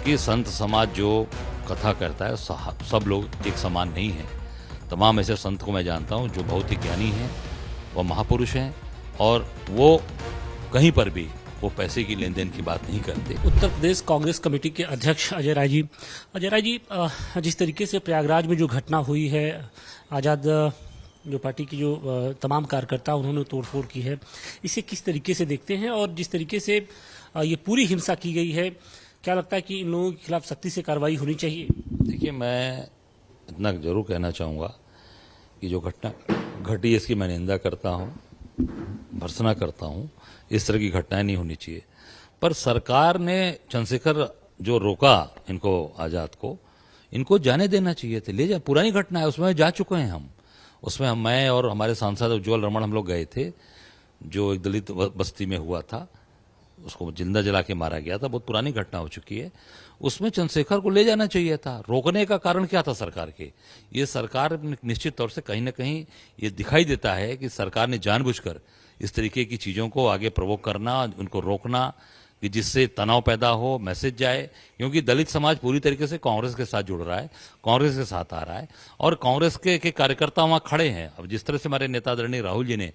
कि संत समाज जो कथा करता है सब लोग एक समान नहीं हैं। तमाम ऐसे संत को मैं जानता हूं जो बहुत ही ज्ञानी हैं, वो महापुरुष हैं और वो कहीं पर भी वो पैसे की लेन देन की बात नहीं करते। उत्तर प्रदेश कांग्रेस कमेटी के अध्यक्ष अजय राय जी, जिस तरीके से प्रयागराज में जो घटना हुई है, आज़ाद जो पार्टी की जो तमाम कार्यकर्ता उन्होंने तोड़फोड़ की है, इसे किस तरीके से देखते हैं? और जिस तरीके से ये पूरी हिंसा की गई है, क्या लगता है कि इन लोगों के खिलाफ सख्ती से कार्रवाई होनी चाहिए? देखिए, मैं इतना जरूर कहना चाहूँगा कि जो घटना घटी इसकी मैं निंदा करता हूँ, भर्त्सना करता हूँ। इस तरह की घटनाएं नहीं होनी चाहिए। पर सरकार ने चंद्रशेखर जो रोका इनको, आज़ाद को, इनको जाने देना चाहिए थे। ले जा, पुरानी घटना है, उसमें जा चुके हैं हम। उसमें मैं और हमारे सांसद उज्ज्वल रमण हम लोग गए थे, जो एक दलित बस्ती में हुआ था, उसको जिंदा जला के मारा गया था। बहुत पुरानी घटना हो चुकी है। उसमें चंद्रशेखर को ले जाना चाहिए था। रोकने का कारण क्या था सरकार के? ये सरकार निश्चित तौर से कहीं ना कहीं ये दिखाई देता है कि सरकार ने जानबूझकर इस तरीके की चीज़ों को आगे प्रवोक करना, उनको रोकना, कि जिससे तनाव पैदा हो, मैसेज जाए। क्योंकि दलित समाज पूरी तरीके से कांग्रेस के साथ जुड़ रहा है, कांग्रेस के साथ आ रहा है और कांग्रेस के कार्यकर्ता वहाँ खड़े हैं। अब जिस तरह से हमारे नेता आदरणीय राहुल जी ने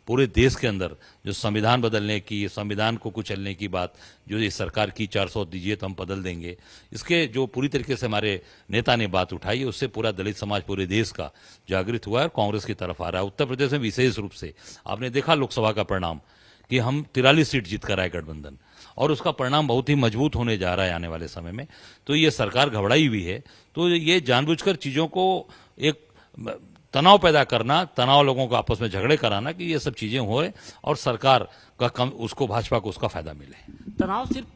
पूरे देश के अंदर जो संविधान बदलने की, संविधान को कुचलने की बात जो इस सरकार की 400 दीजिए तो हम बदल देंगे, इसके जो पूरी तरीके से हमारे नेता ने बात उठाई है, उससे पूरा दलित समाज पूरे देश का जागृत हुआ है और कांग्रेस की तरफ आ रहा है। उत्तर प्रदेश में विशेष रूप से आपने देखा लोकसभा का परिणाम कि हम 43 सीट जीत कर आए गठबंधन, और उसका परिणाम बहुत ही मजबूत होने जा रहा है आने वाले समय में। तो ये सरकार घबराई हुई है। तो ये जानबूझकर चीज़ों को एक तनाव पैदा करना, तनाव लोगों को आपस में झगड़े कराना कि ये सब चीजें होए और सरकार का कम उसको, भाजपा को उसका फायदा मिले। तनाव सिर्फ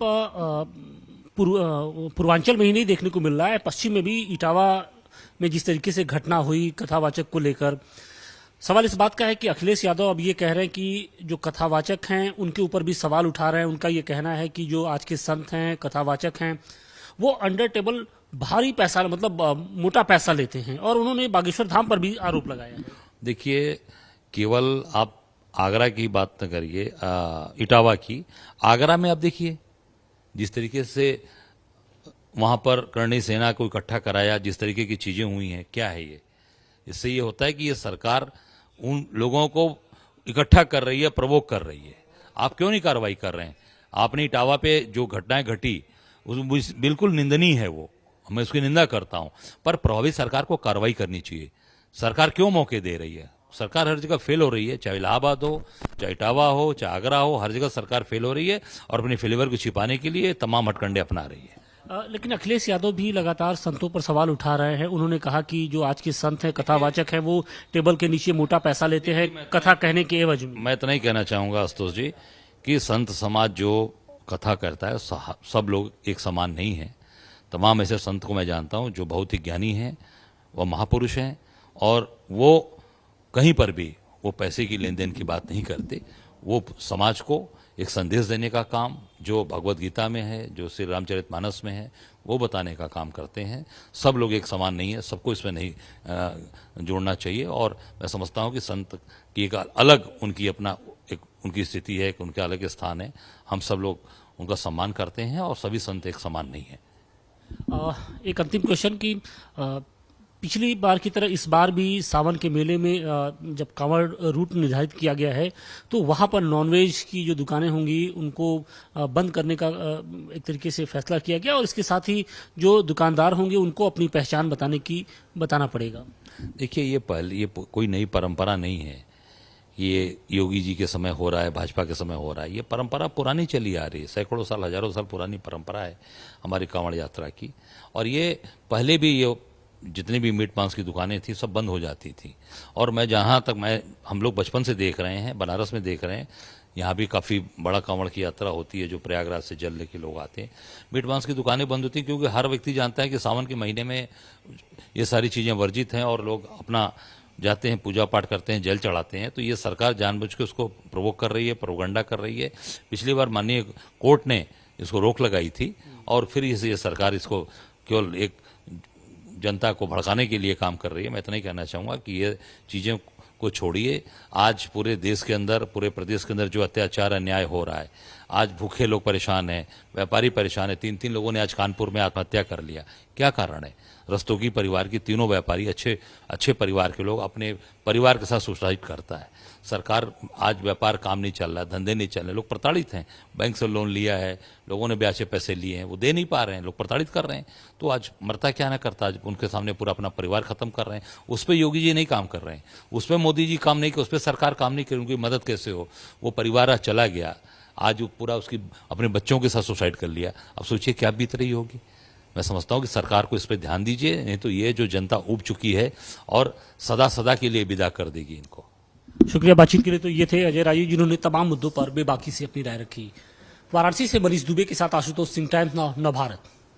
पूर्वांचल में ही नहीं देखने को मिल रहा है, पश्चिम में भी इटावा में जिस तरीके से घटना हुई कथावाचक को लेकर, सवाल इस बात का है कि अखिलेश यादव अब ये कह रहे हैं कि जो कथावाचक हैं उनके ऊपर भी सवाल उठा रहे हैं। उनका ये कहना है कि जो आज के संत हैं, कथावाचक हैं, वो अंडर टेबल भारी पैसा, मतलब मोटा पैसा लेते हैं, और उन्होंने बागेश्वर धाम पर भी आरोप लगाया है। देखिए, केवल आप आगरा की बात न करिए, इटावा की। आगरा में आप देखिए जिस तरीके से वहां पर करणी सेना को इकट्ठा कराया, जिस तरीके की चीजें हुई हैं, क्या है ये? इससे ये होता है कि ये सरकार उन लोगों को इकट्ठा कर रही है, प्रवोक कर रही है। आप क्यों नहीं कार्रवाई कर रहे हैं? आपने इटावा पे जो घटनाएं घटी बिल्कुल निंदनीय है, वो मैं उसकी निंदा करता हूं, पर प्रभावी सरकार को कार्रवाई करनी चाहिए। सरकार क्यों मौके दे रही है? सरकार हर जगह फेल हो रही है, चाहे इलाहाबाद हो, चाहे इटावा हो, चाहे आगरा हो, हर जगह सरकार फेल हो रही है और अपने फेलिवर को छिपाने के लिए तमाम हथकंडे अपना रही है। लेकिन अखिलेश यादव भी लगातार संतों पर सवाल उठा रहे हैं। उन्होंने कहा कि जो आज के संत हैं, कथावाचक हैं, वो टेबल के नीचे मोटा पैसा लेते हैं कथा कहने के एवज में। मैं इतना ही कहना चाहूंगा आशुतोष जी कि संत समाज जो कथा करता है सब लोग एक समान नहीं है। तमाम ऐसे संत को मैं जानता हूं जो बहुत ही ज्ञानी हैं, वो महापुरुष हैं और वो कहीं पर भी वो पैसे की लेन देन की बात नहीं करते। वो समाज को एक संदेश देने का काम जो भगवत गीता में है, जो श्री रामचरितमानस में है, वो बताने का काम करते हैं। सब लोग एक समान नहीं है, सबको इसमें नहीं जोड़ना चाहिए। और मैं समझता हूं कि संत की एक अलग उनकी अपना एक उनकी स्थिति है, उनका अलग स्थान है। हम सब लोग उनका सम्मान करते हैं और सभी संत एक समान नहीं है। एक अंतिम क्वेश्चन की पिछली बार की तरह इस बार भी सावन के मेले में जब कांवड़ रूट निर्धारित किया गया है, तो वहां पर नॉनवेज की जो दुकानें होंगी उनको बंद करने का एक तरीके से फैसला किया गया, और इसके साथ ही जो दुकानदार होंगे उनको अपनी पहचान बताना पड़ेगा। देखिए, ये कोई नई परंपरा नहीं है। ये योगी जी के समय हो रहा है, भाजपा के समय हो रहा है। ये परंपरा पुरानी चली आ रही है, सैकड़ों साल, हजारों साल पुरानी परंपरा है हमारी कांवड़ यात्रा की। और ये पहले भी ये जितनी भी मीट मांस की दुकानें थी सब बंद हो जाती थी। और मैं जहाँ तक हम लोग बचपन से देख रहे हैं, बनारस में देख रहे हैं, यहाँ भी काफ़ी बड़ा कांवड़ की यात्रा होती है जो प्रयागराज से जल लेके लोग आते हैं। मीट मांस की दुकानें बंद होती हैं क्योंकि हर व्यक्ति जानता है कि सावन के महीने में ये सारी चीज़ें वर्जित हैं और लोग अपना जाते हैं, पूजा पाठ करते हैं, जल चढ़ाते हैं। तो ये सरकार जानबूझ के उसको प्रोवोक कर रही है, प्रोपगंडा कर रही है। पिछली बार माननीय कोर्ट ने इसको रोक लगाई थी और फिर ये सरकार इसको केवल एक जनता को भड़काने के लिए काम कर रही है। मैं इतना ही कहना चाहूँगा कि ये चीज़ें को छोड़िए। आज पूरे देश के अंदर, पूरे प्रदेश के अंदर जो अत्याचार अन्याय हो रहा है, आज भूखे लोग परेशान हैं, व्यापारी परेशान है। 3-3 लोगों ने आज कानपुर में आत्महत्या कर लिया। क्या कारण है? रस्तोगी परिवार की तीनों व्यापारी अच्छे परिवार के लोग अपने परिवार के साथ सुसाइड करता है। सरकार आज व्यापार काम नहीं चल रहा, धंधे नहीं चल रहे, लोग प्रताड़ित हैं। बैंक से लोन लिया है, लोगों ने ब्याज से पैसे लिए हैं, वो दे नहीं पा रहे हैं, लोग प्रताड़ित कर रहे हैं। तो आज मरता क्या ना करता, आज उनके सामने पूरा अपना परिवार खत्म कर रहे हैं। उस पर योगी जी नहीं काम कर रहे हैं, उस पर मोदी जी काम नहीं किया, उस पर सरकार काम नहीं करी, उनकी मदद कैसे हो? वो परिवार आज चला गया, आज वो पूरा उसकी अपने बच्चों के साथ सुसाइड कर लिया। अब सोचिए क्या बीत रही होगी। मैं समझता हूं कि सरकार को इस पर ध्यान दीजिए, नहीं तो ये जो जनता ऊब चुकी है और सदा सदा के लिए विदा कर देगी इनको। शुक्रिया बातचीत के लिए। तो ये थे अजय राय, जिन्होंने तमाम मुद्दों पर बेबाकी से अपनी राय रखी। वाराणसी से मनीष दुबे के साथ आशुतोष सिंह, टाइम्स नाउ नव भारत।